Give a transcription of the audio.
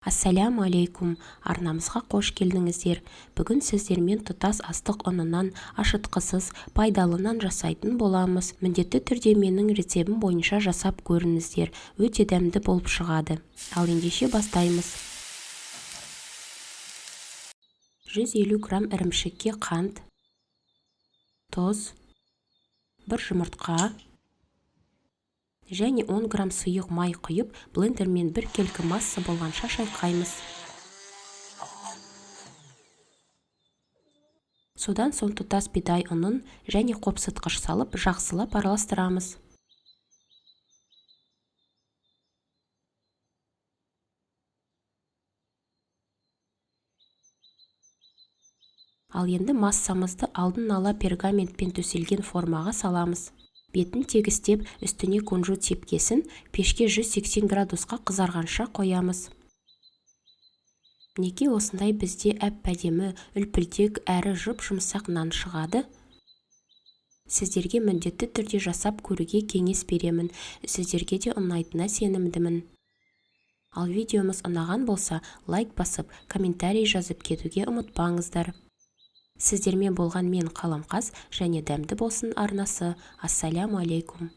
Ассаляму алейкум, арнамызға қош келдіңіздер. Бүгін сіздермен тұтас астық ұнынан ашытқысыз, пайдалынан жасайтын боламыз. Міндетті түрде менің рецебім бойынша жасап көріңіздер. Өте дәмді болып шығады. Ал ендеше бастаймыз. 150 грамм ірімшікке қант, тұз, 1 жұмыртқа және 10 грамм сұйық май құйып, блендермен бір келкі масса болғанша шайқаймыз. Содан соң тұтас бидай ұнын және қопсытқыш салып, жақсылап араластырамыз. Ал енді массамызды алдын ала пергаментпен төселген формаға саламыз. Бетін тегістеп, үстіне кунжут сепкесін пешке 180 градусқа қызарғанша қоямыз. Неге осындай бізде әп-әдемі, үлпілдек әрі жұп-жұмсақ нан шығады? Сіздерге міндетті түрде жасап көруге кеңес беремін. Сіздерге де ұнайтынына сенімдімін. Ал видеомыз ұнаған болса, лайк басып, комментарий жазып кетуге ұмытпаңыздар. Сіздермен болған мен Қаламқас және дәмді болсын арнасы. Ассаляму алейкум.